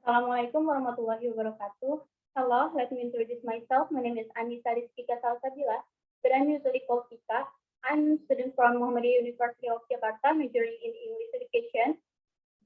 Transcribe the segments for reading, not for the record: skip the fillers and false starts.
Assalamualaikum warahmatullahi wabarakatuh. Hello, let me introduce myself. My name is Annisa Rizqika Salsabila, but I'm usually called Tika. I'm a student from Muhammadiyah University of Jakarta, majoring in English education.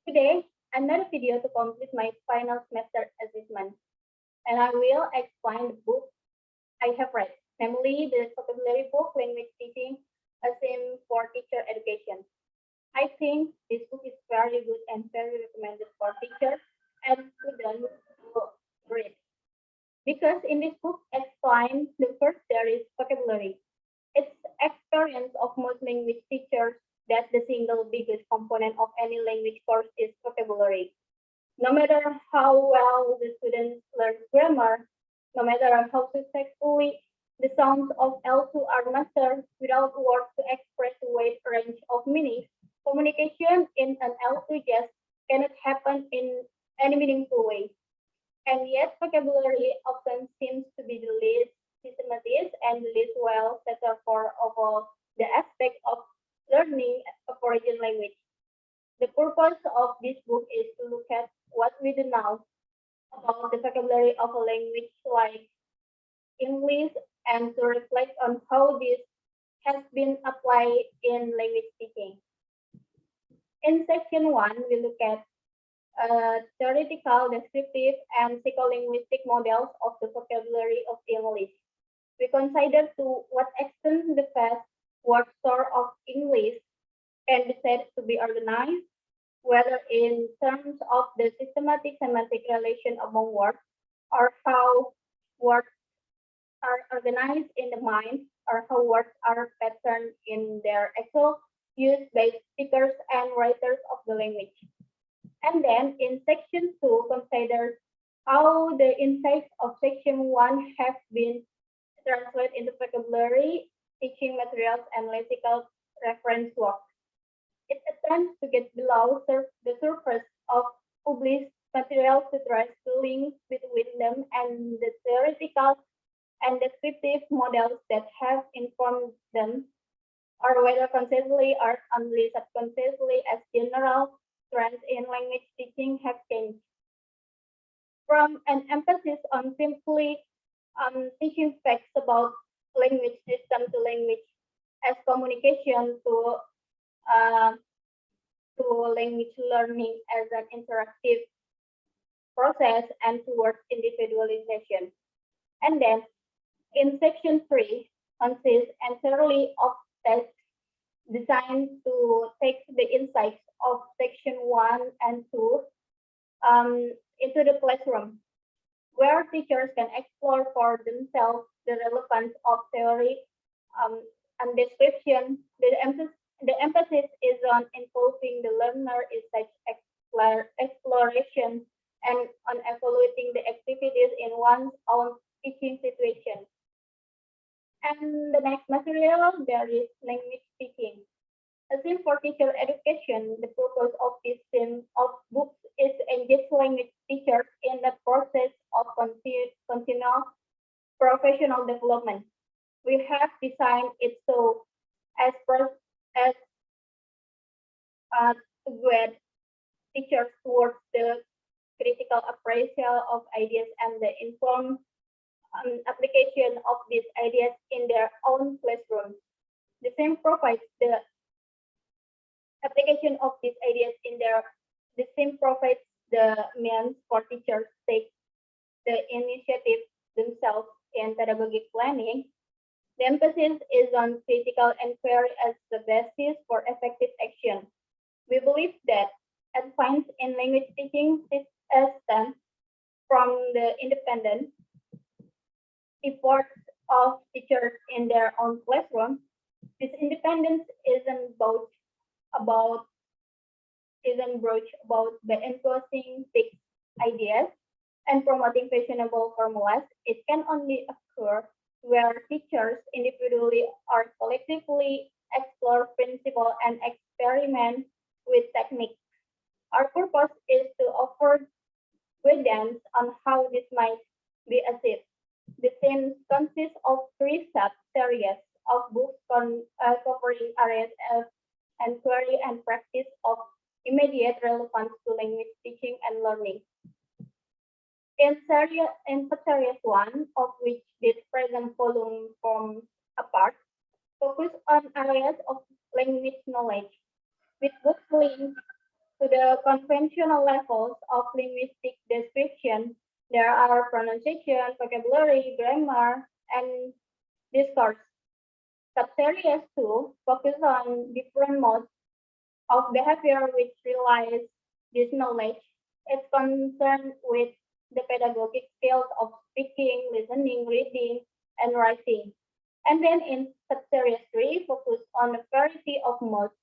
Today, I made a video to complete my final semester assessment, and I will explain the book I have read, namely the vocabulary book, Language Teaching, a sim for teacher education. I think this book is very good and very recommended for teachers and students to read. Because in this book explains the first there is vocabulary. It's experience of most language teachers that the single biggest component of any language course is vocabulary. No matter how well the students learn grammar, no matter how successfully the sounds of L2 are mastered without words to express a wide range of meanings, communication in an L2 just cannot happen in any meaningful way. And yet, vocabulary often seems to be the least systematic and the least well settled for of all the aspects of learning a foreign language. The purpose of this book is to look at what we do now about the vocabulary of a language like English and to reflect on how this has been applied in language teaching. In section 1, we look at theoretical, descriptive, and psycholinguistic models of the vocabulary of English. We consider to what extent the vast word store of English can be said to be organized, whether in terms of the systematic semantic relation among words, or how words are organized in the mind, or how words are patterned in their actual use by speakers and writers of the language. And then in section 2, consider how the insights of section 1 have been translated into vocabulary, teaching materials, and lexical reference works. It attempts to get below the surface of published materials to trace the links between them and the theoretical and descriptive models that have informed them, or whether consciously or only subconsciously as general trends in language teaching have changed. From an emphasis on simply teaching facts about language system to language as communication uh, to language learning as an interactive process and towards individualization. And then in section 3 consists entirely of tests designed to take the insights of section 1 and 2 into the classroom, where teachers can explore for themselves the relevance of theory and description. The emphasis is on involving the learner in such exploration and on evaluating the activities in one's own teaching situation. And the next material, there is language teaching. A theme for teacher education, the purpose of this theme of books is to engage language teachers in the process of continual professional development. We have designed it so as, as to guide teachers towards the critical appraisal of ideas and the informed application of these ideas in their own classrooms. The same provides the application of these ideas in their the same provides the means for teachers to take the initiative themselves in pedagogic planning. The emphasis is on critical inquiry as the basis for effective action. We believe that advance in language teaching stems from the independent efforts of teachers in their own classroom. This independence about isn't broached about by enforcing fixed ideas and promoting fashionable formulas. It can only occur where teachers individually or collectively explore principle and experiment with techniques. Our purpose is to offer guidance on how this might be achieved. The theme consists of three sub-series of books covering areas of inquiry and practice of immediate relevance to language teaching and learning. In series one, of which this present volume forms a part, focus on areas of language knowledge, with books linked to the conventional levels of linguistic description. There are pronunciation, vocabulary, grammar, and discourse. Subseries 2 focus on different modes of behavior which relies this knowledge. It's concerned with the pedagogic skills of speaking, listening, reading, and writing. And then in subseries 3, focus on a variety of modes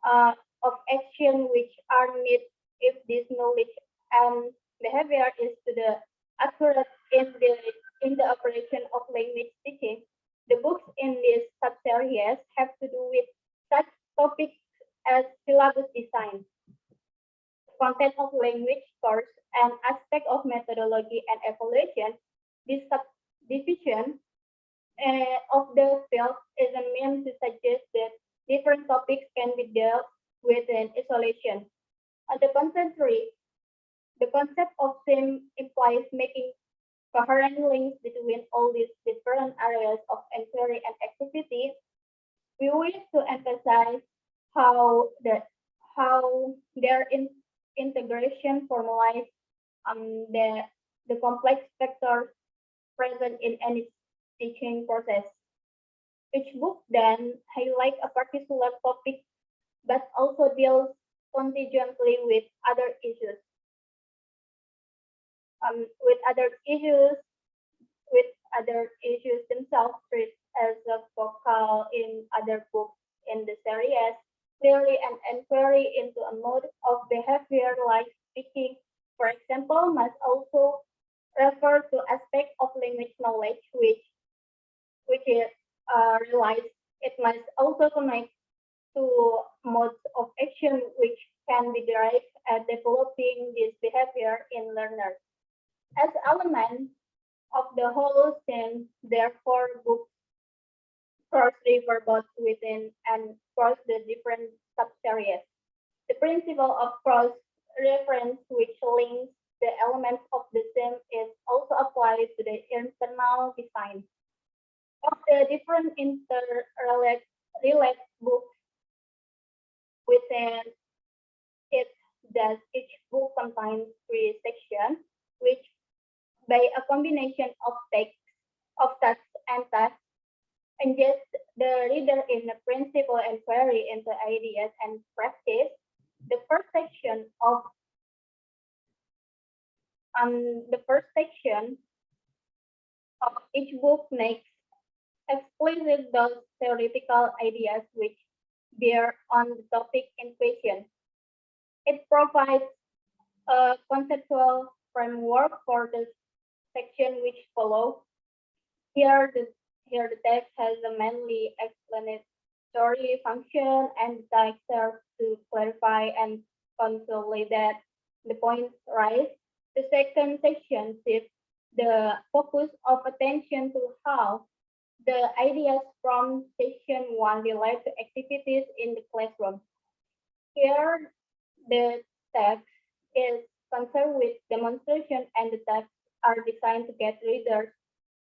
uh, of action which are needed if this knowledge and behavior is to the accurate in the operation of language teaching. The books in this subseries have to do with such topics as syllabus design, content of language course, and aspect of methodology and evaluation. This subdivision of the field is a means to suggest that different topics can be dealt with in isolation. On the contrary, the concept of theme implies making coherent links between all these different areas of inquiry and activity. We wish to emphasize how the how their integration formalize the complex factors present in any teaching process. Each book then highlights a particular topic but also deals contingently with other issues, with other issues themselves treated as a focal in other books in the series. Clearly, an inquiry into a mode of behavior like speaking, for example, must also refer to aspects of language knowledge which it relies. It must also connect to modes of action which can be derived at developing this behavior in learners. As elements of the whole thing, therefore, books cross river both within and across the different subseries. The principle of cross reference, which links the elements of the same, is also applied to the internal design of the different interrelated books within it. Thus, each book contains three sections, which by a combination of text and task engage the reader in a principle inquiry into ideas and practice. The first section of each book makes explicit those theoretical ideas which bear on the topic in question. It provides a conceptual framework for the section which follow. Here the here the text has a mainly explanatory function and the text serves to clarify and consolidate the points raised. The second section shifts the focus of attention to how the ideas from section one relate to activities in the classroom. Here the text is concerned with demonstration and the texts are designed to get readers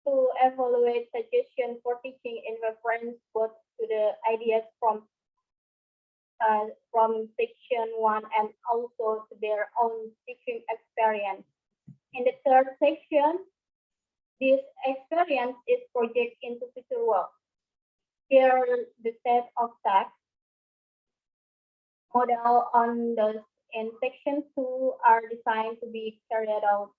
to evaluate suggestions for teaching in reference both to the ideas from section one and also to their own teaching experience. In the third section, this experience is projected into future work. Here, the set of tasks model on those in section two are designed to be carried out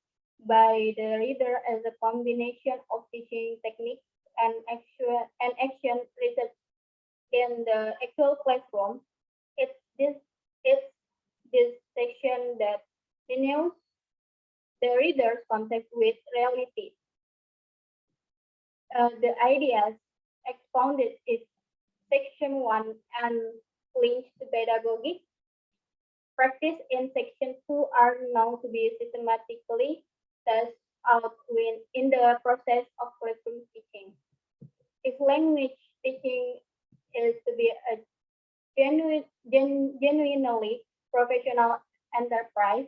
by the reader as a combination of teaching techniques and action research in the actual classroom. It's this it's this section that denotes the reader's contact with reality. The ideas expounded is section one and links to pedagogy. Practice in section two are known to be systematically tested out in the process of classroom teaching. If language teaching is to be a genuinely professional enterprise,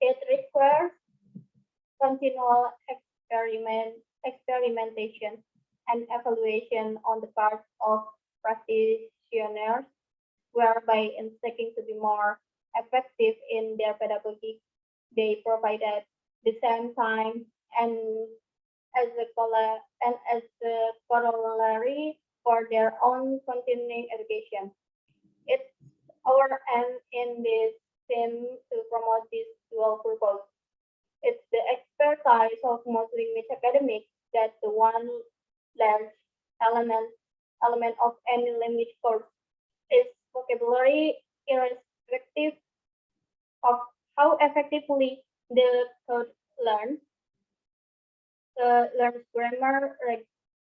it requires continual experimentation and evaluation on the part of practitioners, whereby in seeking to be more effective in their pedagogy, they provide at the same time and as a corollary for their own continuing education. It's our aim in this theme to promote this dual purpose. It's the expertise of most language academics that the one large element element of any language course is vocabulary, irrespective of how effectively the code learns, learns grammar,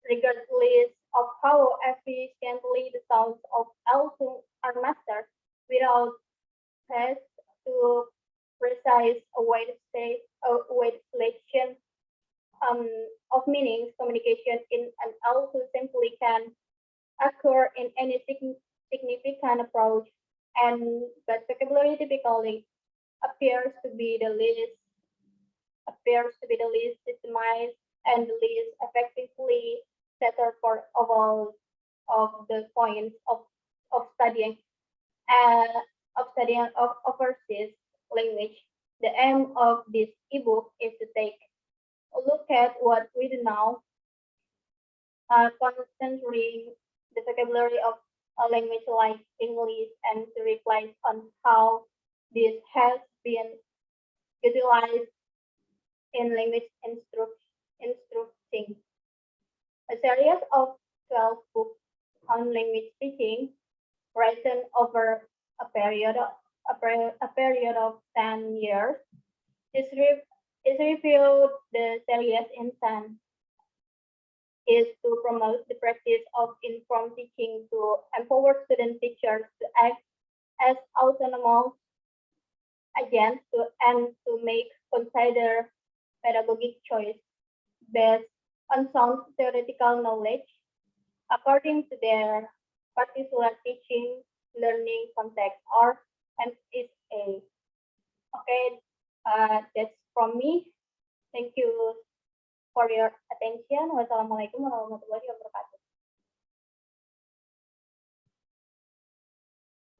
regardless of how efficiently the sounds of L2 are mastered without test to precise a weight selection um, of meanings. Communication in an L2 simply can occur in any significant approach, and but vocabulary typically appears to be the least systemized and the least effectively settled for all of the points of studying uh, of overseas language. The aim of this ebook is to take a look at what we do now, concentrating the vocabulary of a language like English and to reflect on how this has been utilized in language instructing. A series of 12 books on language teaching written over a period of 10 years is, reviewed. The series intent is to promote the practice of informed teaching to empower student teachers to act as autonomous agents and to make consider pedagogic choice based on sound theoretical knowledge according to their particular teaching learning context or MSA. Okay, that's from me. Thank you for your attention. Wassalamualaikum warahmatullahi wabarakatuh.